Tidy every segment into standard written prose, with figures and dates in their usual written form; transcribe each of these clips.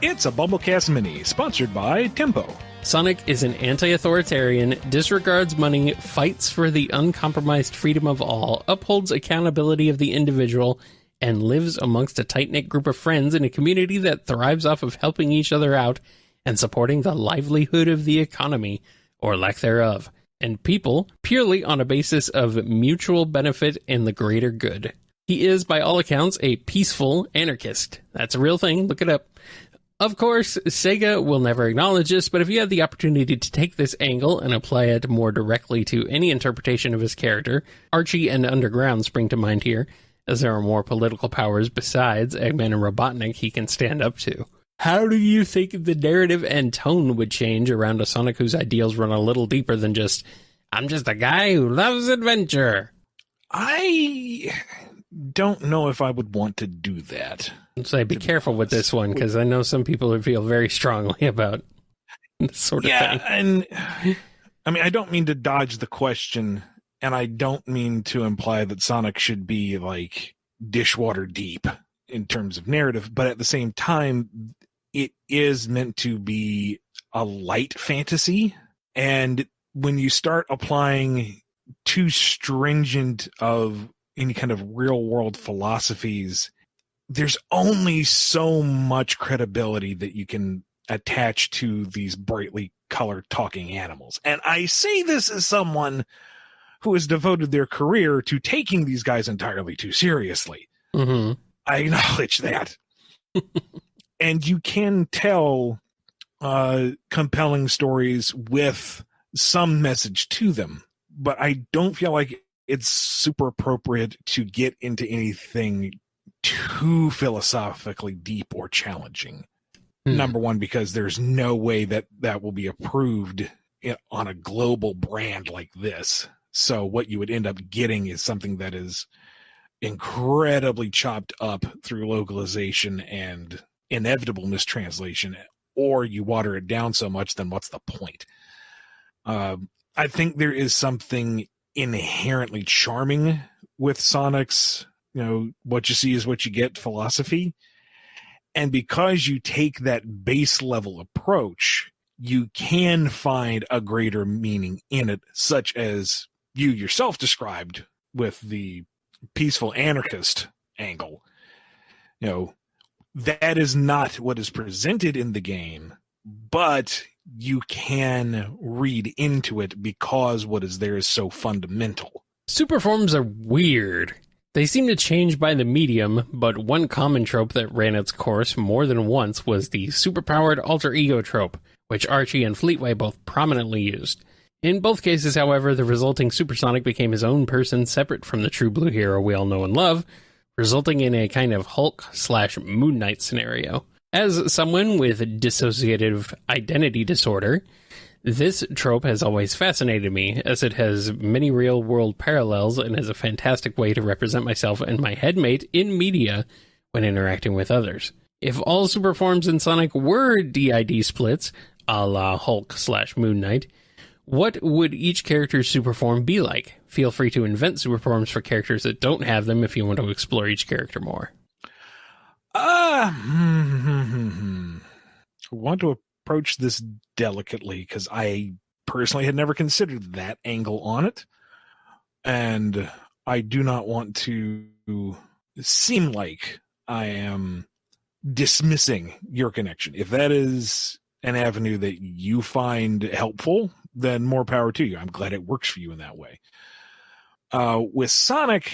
It's a BumbleKast Mini, sponsored by Tempo. Sonic is an anti-authoritarian, disregards money, fights for the uncompromised freedom of all, upholds accountability of the individual, and lives amongst a tight-knit group of friends in a community that thrives off of helping each other out and supporting the livelihood of the economy, or lack thereof, and people purely on a basis of mutual benefit and the greater good. He is, by all accounts, a peaceful anarchist. That's a real thing. Look it up. Of course, Sega will never acknowledge this, but if you had the opportunity to take this angle and apply it more directly to any interpretation of his character, Archie and Underground spring to mind here, as there are more political powers besides Eggman and Robotnik he can stand up to. How do you think the narrative and tone would change around a Sonic whose ideals run a little deeper than just, I'm just a guy who loves adventure? I don't know if I would want to do that. So be careful with this one, because I know some people would feel very strongly about this sort of thing. Yeah, and I mean, I don't mean to dodge the question, and I don't mean to imply that Sonic should be like dishwater deep in terms of narrative, but at the same time, it is meant to be a light fantasy, and when you start applying too stringent of any kind of real world philosophies, there's only so much credibility that you can attach to these brightly colored talking animals. And I say this as someone who has devoted their career to taking these guys entirely too seriously. Mm-hmm. I acknowledge that. And you can tell compelling stories with some message to them, but I don't feel like it's super appropriate to get into anything too philosophically deep or challenging. Number one, because there's no way that will be approved on a global brand like this. So what you would end up getting is something that is incredibly chopped up through localization and inevitable mistranslation, or you water it down so much, then what's the point? I think there is something inherently charming with Sonic's, what you see is what you get philosophy. And because you take that base level approach, you can find a greater meaning in it, such as you yourself described with the peaceful anarchist angle. That is not what is presented in the game, but you can read into it because what is there is so fundamental. Superforms are weird. They seem to change by the medium, but one common trope that ran its course more than once was the superpowered alter ego trope, which Archie and Fleetway both prominently used. In both cases, however, the resulting Supersonic became his own person separate from the true blue hero we all know and love, resulting in a kind of Hulk/Moon Knight scenario. As someone with dissociative identity disorder, this trope has always fascinated me, as it has many real-world parallels and is a fantastic way to represent myself and my headmate in media when interacting with others. If all superforms in Sonic were DID splits, a la Hulk/Moon Knight, what would each character's superform be like? Feel free to invent superforms for characters that don't have them if you want to explore each character more. I want to approach this delicately because I personally had never considered that angle on it, and I do not want to seem like I am dismissing your connection. If that is an avenue that you find helpful, then more power to you. I'm glad it works for you in that way. With Sonic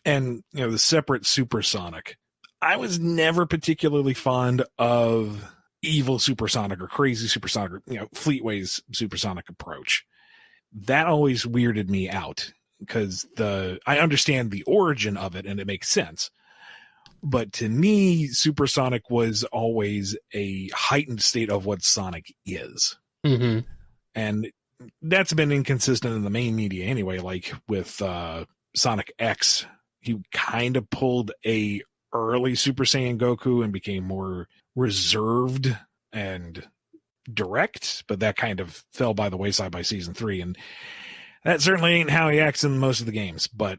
and the separate Supersonic, I was never particularly fond of evil Supersonic or crazy Supersonic, or, Fleetway's Supersonic approach. That always weirded me out because I understand the origin of it and it makes sense. But to me, Supersonic was always a heightened state of what Sonic is. Mm-hmm. And that's been inconsistent in the main media anyway, like with Sonic X. He kind of pulled a early Super Saiyan Goku and became more reserved and direct, but that kind of fell by the wayside by season 3. And That certainly ain't how he acts in most of the games. But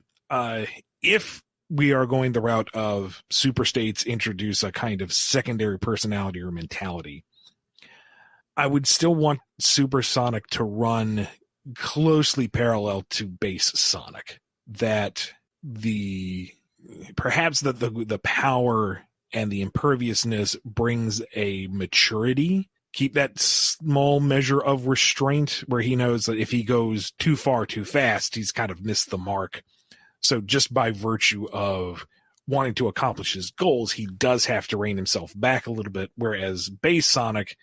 if we are going the route of super states introduce a kind of secondary personality or mentality, I would still want Super Sonic to run closely parallel to base Sonic. That perhaps the power and the imperviousness brings a maturity. Keep that small measure of restraint where he knows that if he goes too far too fast, he's kind of missed the mark. So just by virtue of wanting to accomplish his goals, he does have to rein himself back a little bit, whereas base Sonic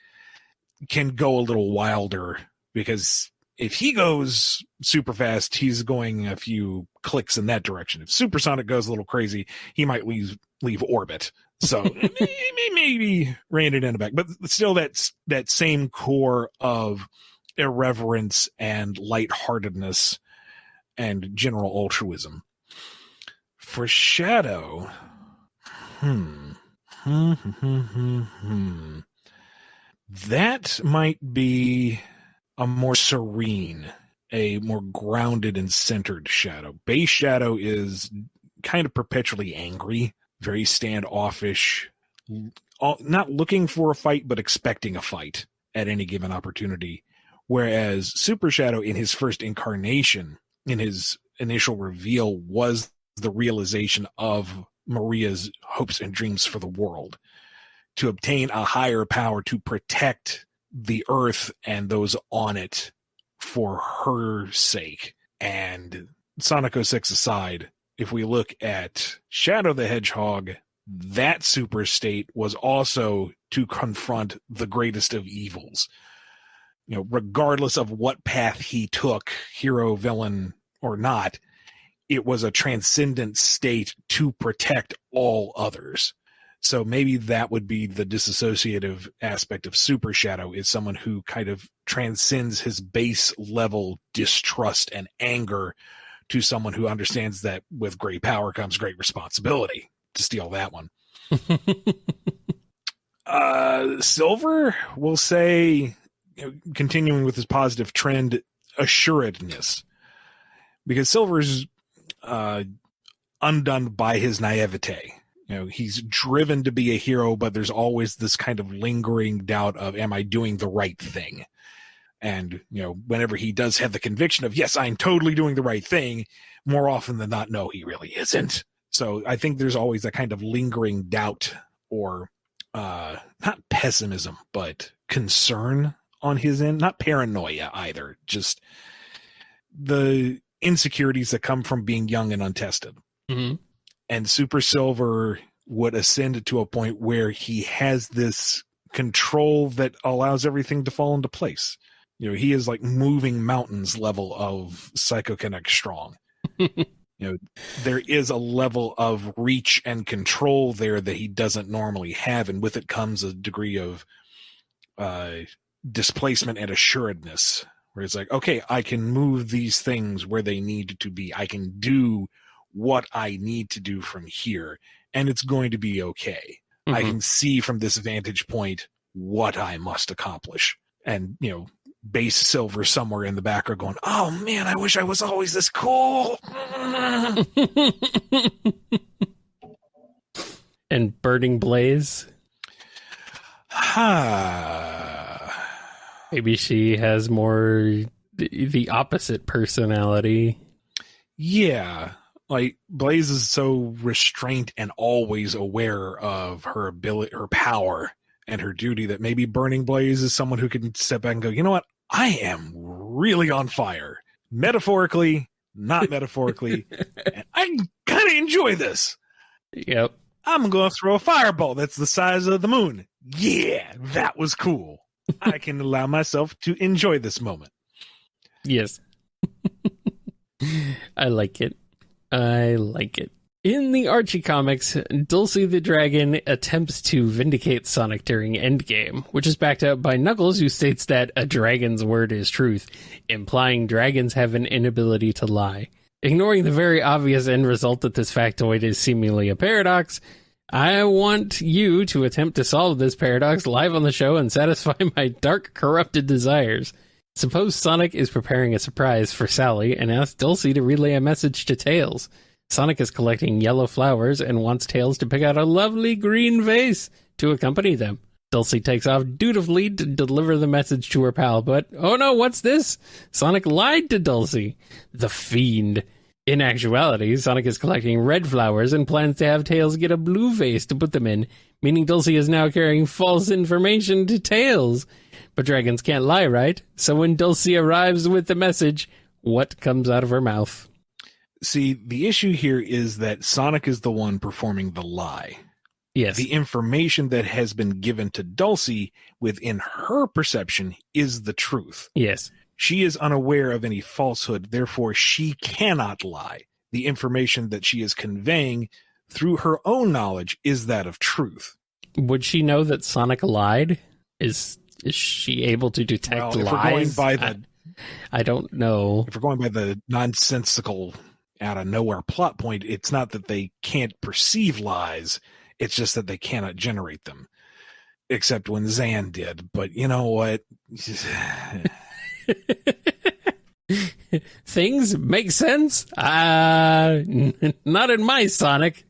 can go a little wilder, because if he goes super fast, he's going a few clicks in that direction. If Super Sonic goes a little crazy, he might leave orbit. So maybe rein it in the back, but still that same core of irreverence and lightheartedness and general altruism. For Shadow, that might be a more serene, a more grounded and centered Shadow. Base Shadow is kind of perpetually angry, very standoffish, not looking for a fight, but expecting a fight at any given opportunity. Whereas Super Shadow, in his first incarnation, in his initial reveal, was the realization of Maria's hopes and dreams for the world, to obtain a higher power to protect the Earth and those on it for her sake. And Sonic 06 aside, if we look at Shadow the Hedgehog, that super state was also to confront the greatest of evils. You know, regardless of what path he took, hero, villain, or not, it was a transcendent state to protect all others. So maybe that would be the disassociative aspect of Super Shadow, is someone who kind of transcends his base level distrust and anger to someone who understands that with great power comes great responsibility, to steal that one. Silver, will say, continuing with his positive trend, assuredness. Because Silver's undone by his naivete. He's driven to be a hero, but there's always this kind of lingering doubt of, am I doing the right thing? And, whenever he does have the conviction of, yes, I'm totally doing the right thing, more often than not, no, he really isn't. So I think there's always that kind of lingering doubt, or not pessimism, but concern on his end. Not paranoia either, just the insecurities that come from being young and untested. Mm-hmm. And Super Silver would ascend to a point where he has this control that allows everything to fall into place. He is like moving mountains level of Psychokinetic strong. There is a level of reach and control there that he doesn't normally have, and with it comes a degree of displacement and assuredness, where it's like, okay, I can move these things where they need to be. I can do what I need to do from here, and it's going to be okay. Mm-hmm. I can see from this vantage point what I must accomplish. And, base Silver somewhere in the background going, oh man, I wish I was always this cool. And Burning Blaze? Maybe she has more the opposite personality. Yeah. Like, Blaze is so restrained and always aware of her ability, her power, and her duty, that maybe Burning Blaze is someone who can step back and go, you know what? I am really on fire. Metaphorically, not metaphorically. And I kind of enjoy this. Yep. I'm going to throw a fireball that's the size of the moon. Yeah, that was cool. I can allow myself to enjoy this moment. Yes. I like it. In the Archie comics, Dulcie the Dragon attempts to vindicate Sonic during Endgame, which is backed up by Knuckles, who states that a dragon's word is truth, implying dragons have an inability to lie. Ignoring the very obvious end result that this factoid is seemingly a paradox, I want you to attempt to solve this paradox live on the show and satisfy my dark, corrupted desires. Suppose Sonic is preparing a surprise for Sally and asks Dulcie to relay a message to Tails. Sonic is collecting yellow flowers and wants Tails to pick out a lovely green vase to accompany them. Dulcie takes off dutifully to deliver the message to her pal, but oh no, what's this? Sonic lied to Dulcie. The fiend. In actuality, Sonic is collecting red flowers and plans to have Tails get a blue vase to put them in, meaning Dulcie is now carrying false information to Tails. But dragons can't lie, right? So when Dulcie arrives with the message, what comes out of her mouth? See, the issue here is that Sonic is the one performing the lie. Yes. The information that has been given to Dulcie within her perception is the truth. Yes. She is unaware of any falsehood, therefore she cannot lie. The information that she is conveying through her own knowledge is that of truth. Would she know that Sonic lied? Is she able to detect lies? I don't know. If we're going by the nonsensical, out of nowhere plot point, it's not that they can't perceive lies. It's just that they cannot generate them. Except when Zan did. But you know what? Things make sense? Not in my Sonic.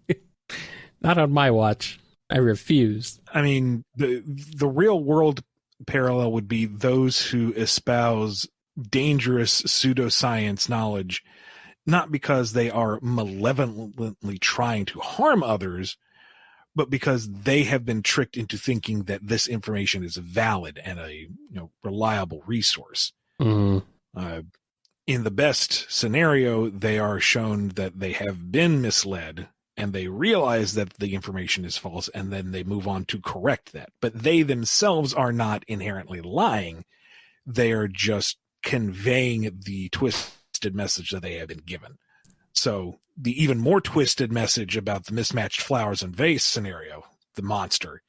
Not on my watch. I refuse. I mean, the real world parallel would be those who espouse dangerous pseudoscience knowledge, not because they are malevolently trying to harm others, but because they have been tricked into thinking that this information is valid and a reliable resource. Mm-hmm. In the best scenario, they are shown that they have been misled and they realize that the information is false, and then they move on to correct that. But they themselves are not inherently lying. They are just conveying the twisted message that they have been given. So the even more twisted message about the mismatched flowers and vase scenario, the monster,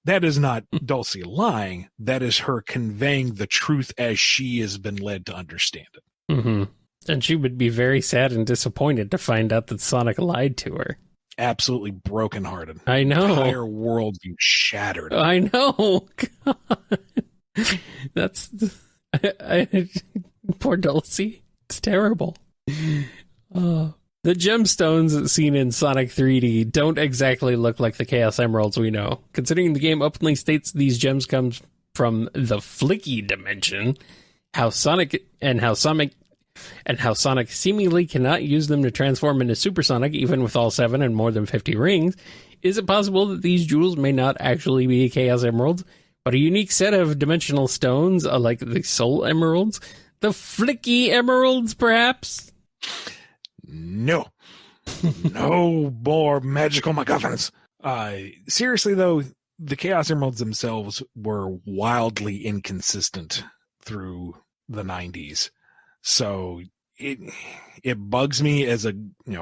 that is not Dulcie lying. That is her conveying the truth as she has been led to understand it. Mm-hmm. And she would be very sad and disappointed to find out that Sonic lied to her. Absolutely brokenhearted. I know. Entire worldview shattered. I know. God. That's poor Dulcie. It's terrible. The gemstones seen in Sonic 3D don't exactly look like the Chaos Emeralds we know. Considering the game openly states these gems come from the Flicky dimension, how Sonic seemingly cannot use them to transform into Super Sonic, even with all 7 and more than 50 rings, is it possible that these jewels may not actually be Chaos Emeralds, but a unique set of dimensional stones, like the Soul Emeralds? The Flicky Emeralds, perhaps? No. No more magical MacGuffins. Seriously, though, the Chaos Emeralds themselves were wildly inconsistent through the 90s. So it bugs me as a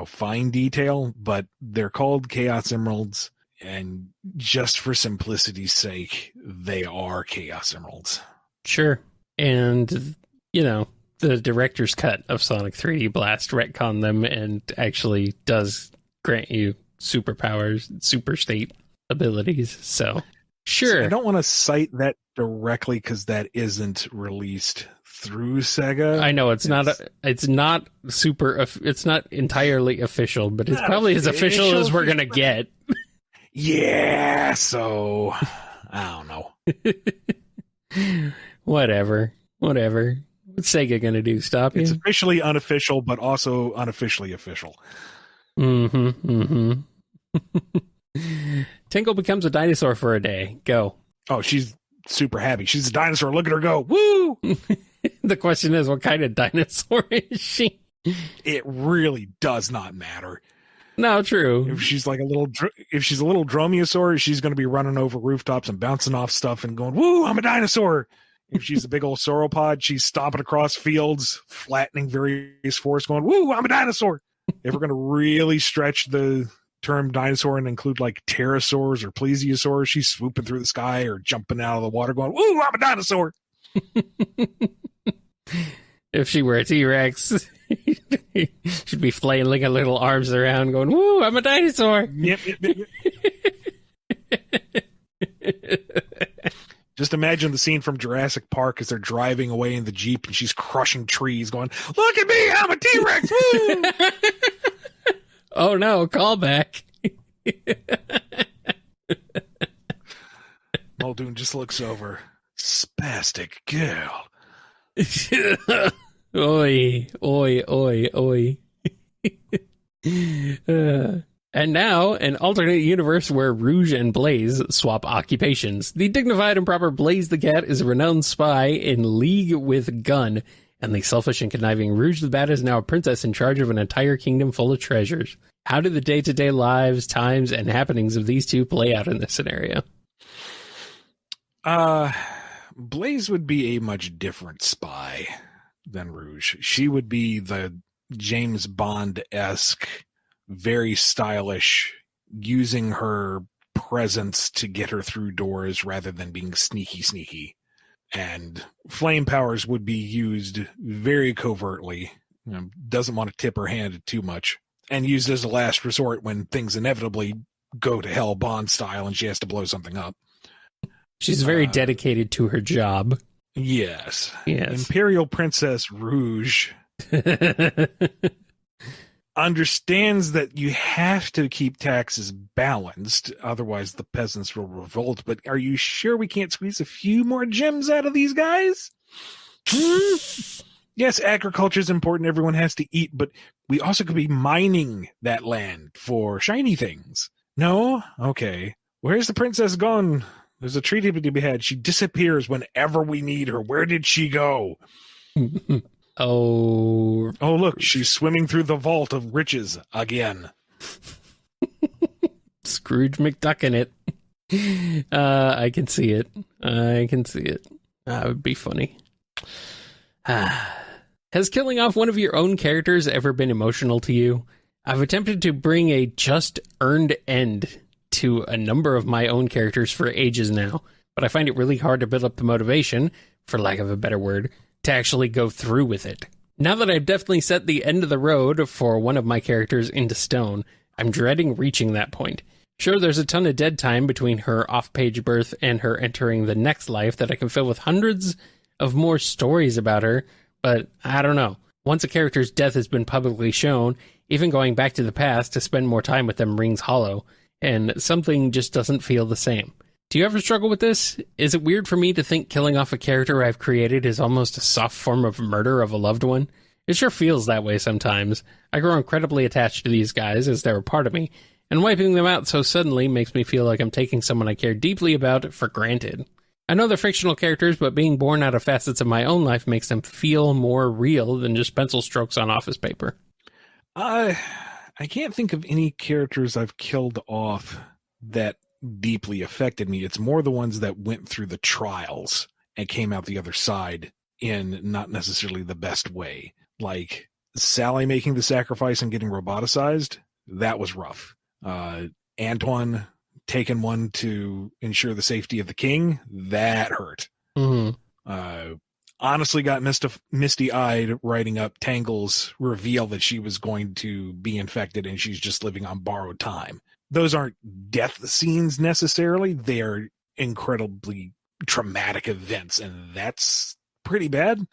fine detail, but they're called Chaos Emeralds, and just for simplicity's sake, they are Chaos Emeralds. Sure. And, the director's cut of Sonic 3D Blast retcon them and actually does grant you superpowers, super state abilities. So, sure. So I don't want to cite that directly because that isn't released through Sega. I know it's not entirely official, but it's probably as official as we're gonna get. Yeah, so I don't know. Whatever. What's Sega gonna do? Stop you? It's officially unofficial, but also unofficially official. Mm-hmm. Tinkle becomes a dinosaur for a day. Go. Oh, she's super happy. She's a dinosaur. Look at her go. Woo! The question is, what kind of dinosaur is she? It really does not matter. No, true. If she's a little dromaeosaur, she's going to be running over rooftops and bouncing off stuff and going, "Woo! I'm a dinosaur." If she's a big old sauropod, she's stomping across fields, flattening various forests, going, "Woo! I'm a dinosaur." If we're going to really stretch the term dinosaur and include like pterosaurs or plesiosaurs, she's swooping through the sky or jumping out of the water, going, "Woo! I'm a dinosaur." If she were a T-Rex, she'd be flailing her little arms around going, "Woo, I'm a dinosaur." Yep. Just imagine the scene from Jurassic Park as they're driving away in the Jeep and she's crushing trees going, look at me, I'm a T-Rex! Woo! Oh no, callback. Muldoon just looks over. Spastic girl. Oi, oi, oi, oi. And now, an alternate universe where Rouge and Blaze swap occupations. The dignified and proper Blaze the Cat is a renowned spy in league with Gun, and the selfish and conniving Rouge the Bat is now a princess in charge of an entire kingdom full of treasures. How do the day-to-day lives, times, and happenings of these two play out in this scenario? Blaze would be a much different spy than Rouge. She would be the James Bond-esque, very stylish, using her presence to get her through doors rather than being sneaky. And flame powers would be used very covertly. Doesn't want to tip her hand too much. And used as a last resort when things inevitably go to hell Bond style and she has to blow something up. She's very dedicated to her job. Yes. Yes. Imperial Princess Rouge understands that you have to keep taxes balanced, otherwise the peasants will revolt. But are you sure we can't squeeze a few more gems out of these guys? Yes, agriculture is important. Everyone has to eat, but we also could be mining that land for shiny things. No? Okay. Where's the princess gone? There's a treaty to be had. She disappears whenever we need her. Where did she go? Oh, look, she's swimming through the vault of riches again. Scrooge McDuck in it. I can see it. That would be funny. Has killing off one of your own characters ever been emotional to you? I've attempted to bring a just earned end to a number of my own characters for ages now, but I find it really hard to build up the motivation, for lack of a better word, to actually go through with it. Now that I've definitely set the end of the road for one of my characters into stone, I'm dreading reaching that point. Sure, there's a ton of dead time between her off-page birth and her entering the next life that I can fill with hundreds of more stories about her, but I don't know. Once a character's death has been publicly shown, even going back to the past to spend more time with them rings hollow, and something just doesn't feel the same. Do you ever struggle with this? Is it weird for me to think killing off a character I've created is almost a soft form of murder of a loved one? It sure feels that way sometimes. I grow incredibly attached to these guys as they're a part of me, and wiping them out so suddenly makes me feel like I'm taking someone I care deeply about for granted. I know they're fictional characters, but being born out of facets of my own life makes them feel more real than just pencil strokes on office paper. I can't think of any characters I've killed off that deeply affected me. It's more the ones that went through the trials and came out the other side in not necessarily the best way. Like Sally making the sacrifice and getting roboticized, that was rough. Antoine taking one to ensure the safety of the king, that hurt. Mm-hmm. Honestly got misty-eyed writing up Tangle's reveal that she was going to be infected and she's just living on borrowed time. Those aren't death scenes necessarily. They are incredibly traumatic events, and that's pretty bad.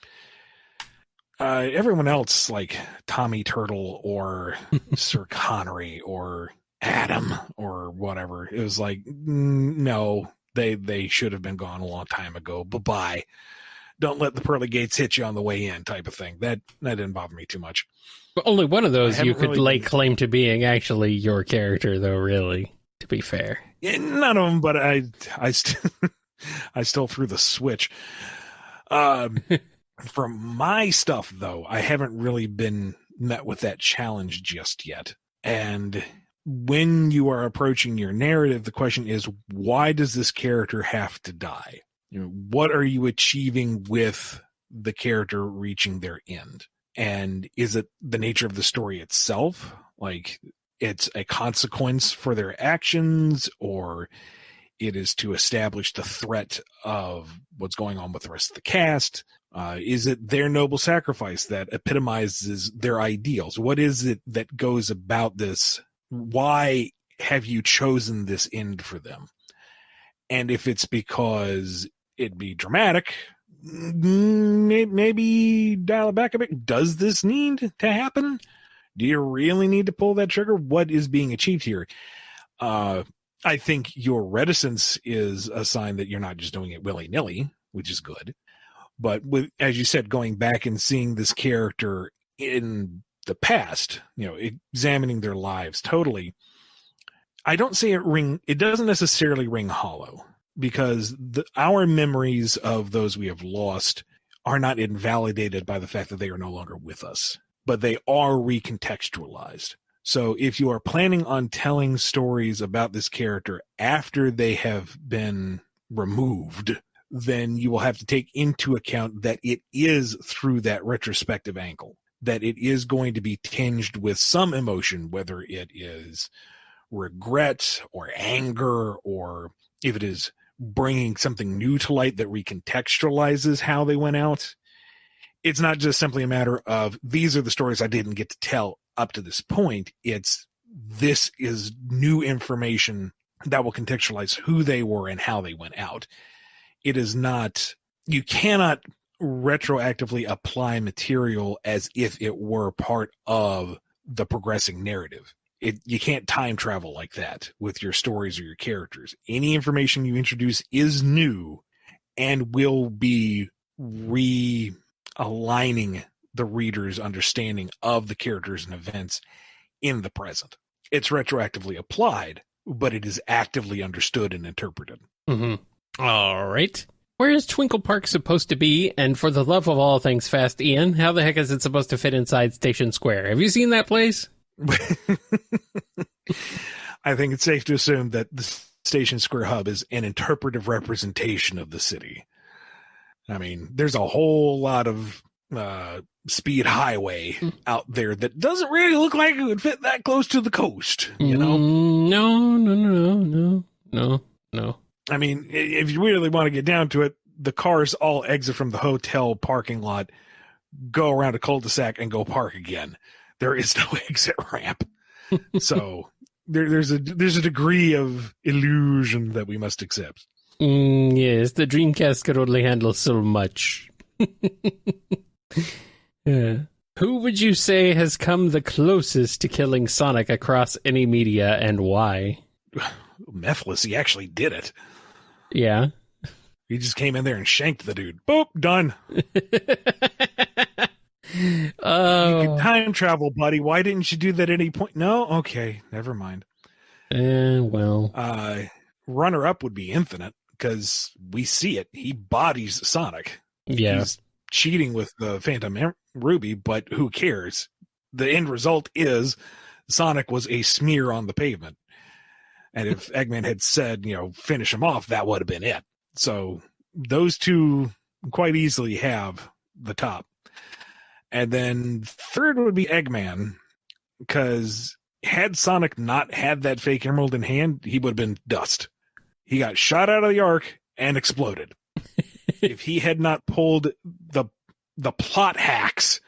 Everyone else, like Tommy Turtle or Sir Connery or Adam or whatever, it was like, no, they should have been gone a long time ago. Bye-bye. Don't let the pearly gates hit you on the way in type of thing. That didn't bother me too much. But only one of those you could lay claim to being actually your character, though, really, to be fair. Yeah, none of them, but I still threw the switch. For my stuff, though, I haven't really been met with that challenge just yet. And when you are approaching your narrative, the question is, why does this character have to die? What are you achieving with the character reaching their end? And is it the nature of the story itself? Like it's a consequence for their actions, or it is to establish the threat of what's going on with the rest of the cast? Is it their noble sacrifice that epitomizes their ideals? What is it that goes about this? Why have you chosen this end for them? And if it's because It'd be dramatic. Maybe dial it back a bit. Does this need to happen? Do you really need to pull that trigger? What is being achieved here? I think your reticence is a sign that you're not just doing it willy-nilly, which is good. But as you said, going back and seeing this character in the past, examining their lives totally, I don't say it doesn't necessarily ring hollow, because our memories of those we have lost are not invalidated by the fact that they are no longer with us, but they are recontextualized. So if you are planning on telling stories about this character after they have been removed, then you will have to take into account that it is through that retrospective angle, that it is going to be tinged with some emotion, whether it is regret or anger, or if it is bringing something new to light that recontextualizes how they went out. It's not just simply a matter of, these are the stories I didn't get to tell up to this point. This is new information that will contextualize who they were and how they went out. It is not, you cannot retroactively apply material as if it were part of the progressing narrative. You can't time travel like that with your stories or your characters. Any information you introduce is new and will be realigning the reader's understanding of the characters and events in the present. It's retroactively applied, but it is actively understood and interpreted. Mm-hmm. All right. Where is Twinkle Park supposed to be? And for the love of all things fast, Ian, how the heck is it supposed to fit inside Station Square? Have you seen that place? I think it's safe to assume that the Station Square hub is an interpretive representation of the city. I mean, there's a whole lot of speed highway out there that doesn't really look like it would fit that close to the coast, No. I mean, if you really want to get down to it, the cars all exit from the hotel parking lot, go around a cul-de-sac, and go park again. There is no exit ramp. So there's a degree of illusion that we must accept. Yes, the Dreamcast could only handle so much. Yeah. Who would you say has come the closest to killing Sonic across any media, and why? Methless, he actually did it. Yeah. He just came in there and shanked the dude. Boop, done. You could time travel, buddy. Why didn't you do that at any point? No? Okay, never mind. Well. Runner-up would be Infinite, because we see it. He bodies Sonic. Yeah. He's cheating with the Phantom Ruby, but who cares? The end result is Sonic was a smear on the pavement. And if Eggman had said, finish him off, that would have been it. So those two quite easily have the top. And then third would be Eggman, because had Sonic not had that fake emerald in hand, he would have been dust. He got shot out of the arc and exploded. If he had not pulled the plot hacks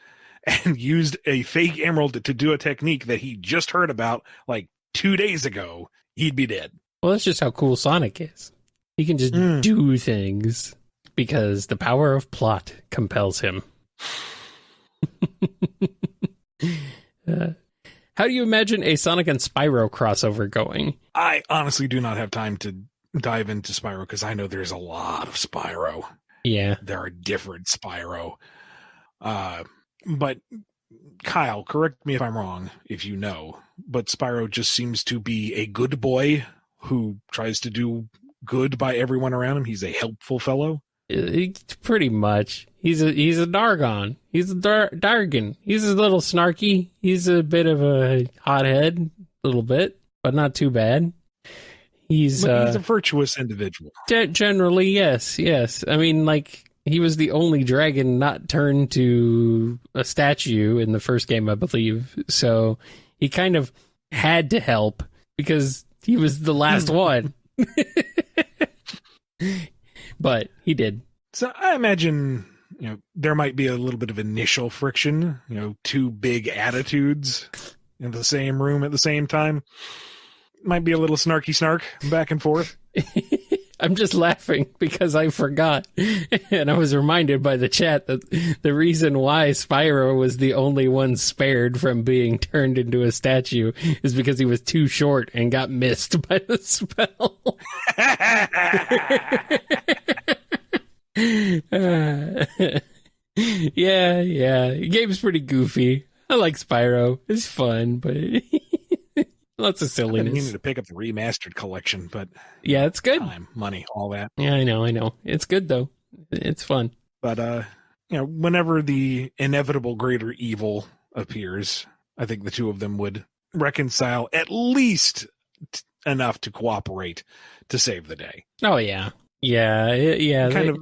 and used a fake emerald to do a technique that he just heard about like 2 days ago, he'd be dead. Well, that's just how cool Sonic is. He can just do things because the power of plot compels him. How do you imagine a Sonic and Spyro crossover going? I honestly do not have time to dive into Spyro, because I know there's a lot of Spyro. Yeah. There are different Spyro. But Kyle, correct me if I'm wrong, if you know, but Spyro just seems to be a good boy who tries to do good by everyone around him. He's a helpful fellow. Pretty much. He's a Dargon. He's a Dargon. He's a little snarky. He's a bit of a hothead, a little bit, but not too bad. He's a virtuous individual. Generally, yes. I mean, like, he was the only dragon not turned to a statue in the first game, I believe. So he kind of had to help because he was the last one. But he did. So I imagine, there might be a little bit of initial friction, two big attitudes in the same room at the same time. Might be a little snarky snark back and forth. I'm just laughing because I forgot. And I was reminded by the chat that the reason why Spyro was the only one spared from being turned into a statue is because he was too short and got missed by the spell. Yeah. The game's pretty goofy. I like Spyro. It's fun, but lots of silliness. I needed to pick up the remastered collection, but yeah, it's good. Time, money, all that. Yeah, I know. It's good though. It's fun. But whenever the inevitable greater evil appears, I think the two of them would reconcile at least enough to cooperate to save the day. Oh yeah. Kind of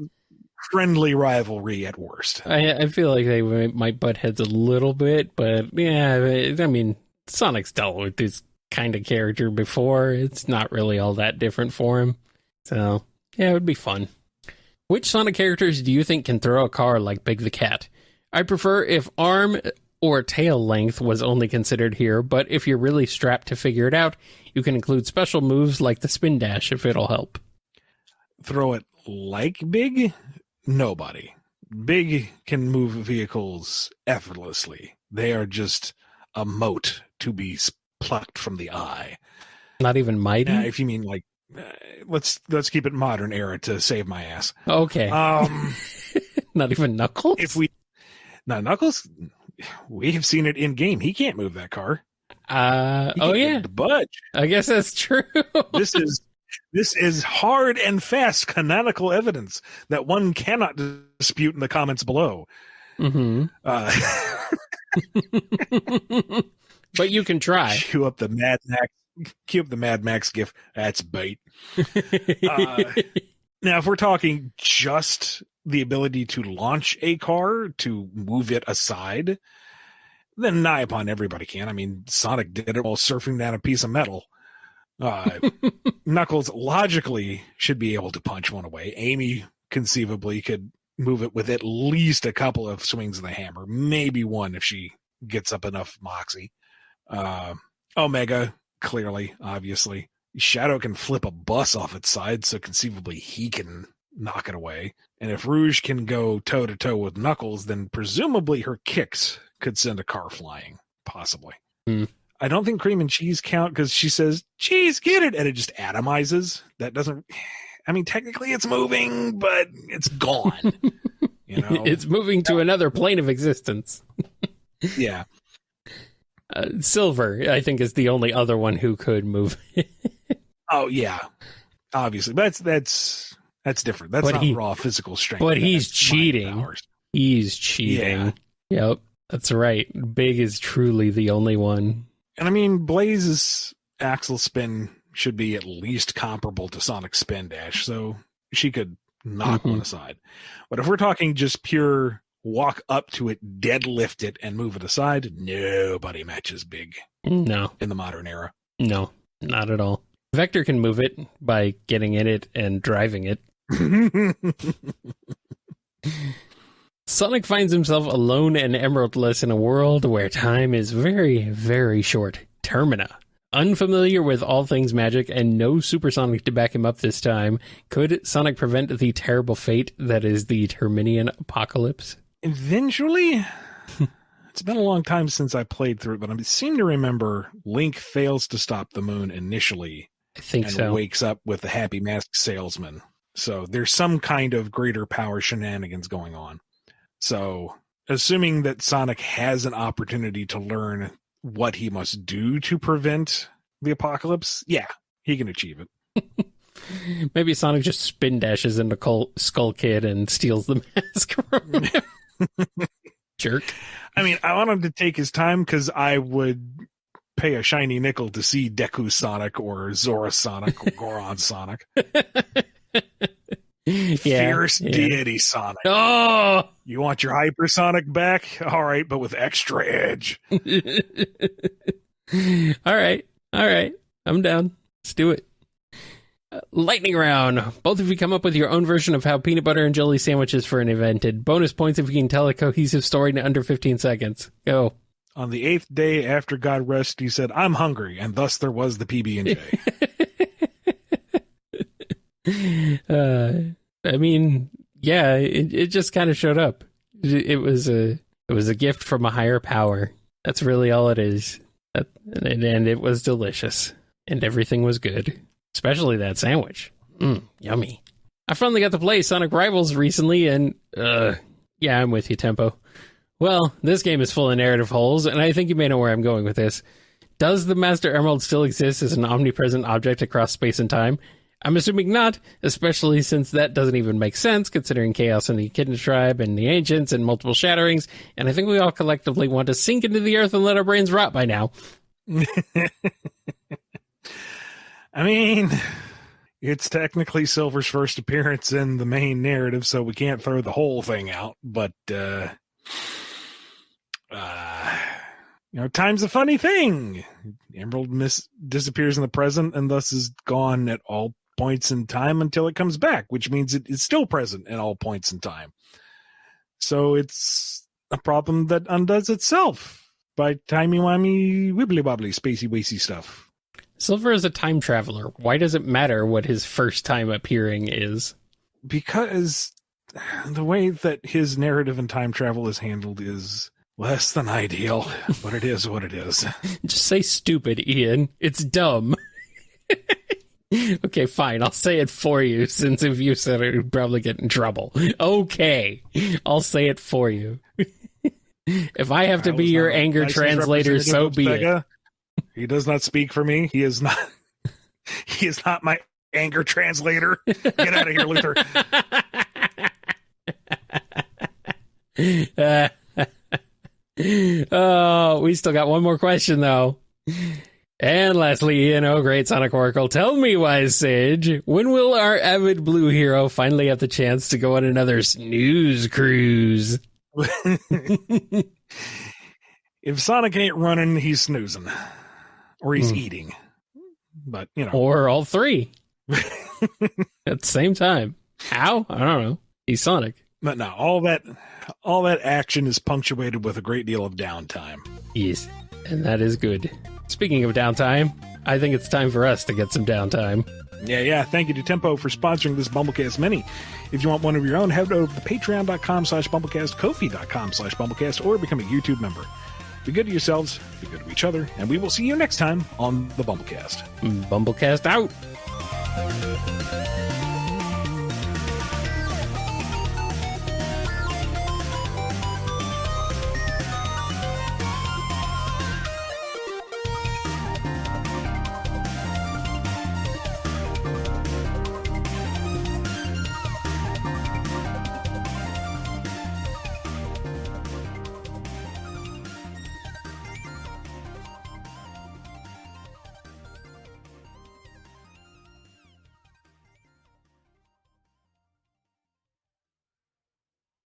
friendly rivalry at worst. I feel like they might butt heads a little bit, but yeah, I mean, Sonic's dealt with this kind of character before. It's not really all that different for him. So, yeah, it would be fun. Which Sonic characters do you think can throw a car like Big the Cat? I prefer if arm or tail length was only considered here, but if you're really strapped to figure it out, you can include special moves like the spin dash if it'll help. Throw it like Big? Nobody. Big can move vehicles effortlessly. They are just a mote to be plucked from the eye. Not even mighty? If you mean like, let's keep it modern era to save my ass. Okay. Not even Knuckles? Knuckles, we have seen it in game. He can't move that car. Budge. I guess that's true. This is hard and fast canonical evidence that one cannot dispute in the comments below. Mm-hmm. But you can try. Cue up the Mad Max gif. That's bait. Now, if we're talking just the ability to launch a car, to move it aside, then nigh upon everybody can. I mean, Sonic did it while surfing down a piece of metal. Knuckles logically should be able to punch one away. Amy conceivably could move it with at least a couple of swings of the hammer, maybe one if she gets up enough moxie. Omega, clearly, obviously. Shadow can flip a bus off its side, so conceivably he can knock it away. And if Rouge can go toe-to-toe with Knuckles, then presumably her kicks could send a car flying, possibly. I don't think Cream and Cheese count because she says, "Cheese, get it," and it just atomizes. That doesn't... I mean, technically it's moving, but it's gone. It's moving to another plane of existence. Yeah. Silver, I think, is the only other one who could move. Oh, yeah. Obviously. That's different. That's not raw physical strength. But he's cheating. He's cheating. Yeah. Yep. That's right. Big is truly the only one. And I mean, Blaze's axle spin should be at least comparable to Sonic's spin dash, so she could knock one aside. But if we're talking just pure walk up to it, deadlift it, and move it aside, nobody matches Big. No. In the modern era. No, not at all. Vector can move it by getting in it and driving it. Sonic finds himself alone and emeraldless in a world where time is very, very short. Termina. Unfamiliar with all things magic and no Supersonic to back him up this time, could Sonic prevent the terrible fate that is the Terminian apocalypse? Eventually. It's been a long time since I played through it, but I seem to remember Link fails to stop the moon initially. I think and so. Wakes up with the happy masked salesman. So there's some kind of greater power shenanigans going on. So assuming that Sonic has an opportunity to learn what he must do to prevent the apocalypse, yeah, he can achieve it. Maybe Sonic just spin dashes into Skull Kid and steals the mask from him. Jerk. I mean, I want him to take his time because I would pay a shiny nickel to see Deku Sonic or Zora Sonic or Goron Sonic. Fierce deity Sonic. Oh! You want your hypersonic back? All right, but with extra edge. All right. I'm down. Let's do it. Lightning round. Both of you come up with your own version of how peanut butter and jelly sandwiches for an invented. Bonus points if you can tell a cohesive story in under 15 seconds. Go. On the 8th day after God rest, he said, "I'm hungry," and thus there was the PB&J. I mean, yeah, it just kind of showed up. It was a gift from a higher power. That's really all it is. And it was delicious. And everything was good. Especially that sandwich. Yummy. I finally got to play Sonic Rivals recently, and yeah, I'm with you, Tempo. Well, this game is full of narrative holes, and I think you may know where I'm going with this. Does the Master Emerald still exist as an omnipresent object across space and time? I'm assuming not, especially since that doesn't even make sense, considering Chaos and the Echidna Tribe and the Ancients and multiple shatterings, and I think we all collectively want to sink into the earth and let our brains rot by now. I mean, it's technically Silver's first appearance in the main narrative, so we can't throw the whole thing out, but, time's a funny thing. Emerald disappears in the present and thus is gone at all points in time until it comes back, which means it is still present at all points in time. So it's a problem that undoes itself by timey-wimey, wibbly-wobbly, spacey-wacy stuff. Silver is a time traveler. Why does it matter what his first time appearing is? Because the way that his narrative and time travel is handled is less than ideal, but it is what it is. Just say stupid, Ian. It's dumb. Okay, fine. I'll say it for you, since if you said it, you'd probably get in trouble. Okay, I'll say it for you. If I have to be your anger translator, so be it. He does not speak for me. He is not. He is not my anger translator. Get out of here, Luther. Oh, we still got one more question, though. And lastly, Ian, oh great Sonic Oracle, tell me, wise sage, when will our avid blue hero finally have the chance to go on another snooze cruise? If Sonic ain't running, he's snoozing. Or he's eating. But, Or all three. At the same time. How? I don't know. He's Sonic. But no, all that action is punctuated with a great deal of downtime. Yes, and that is good. Speaking of downtime, I think it's time for us to get some downtime. Yeah. Thank you to Tempo for sponsoring this BumbleKast Mini. If you want one of your own, head over to patreon.com/BumbleKast, Ko-fi.com/BumbleKast, or become a YouTube member. Be good to yourselves, be good to each other, and we will see you next time on the BumbleKast. BumbleKast out!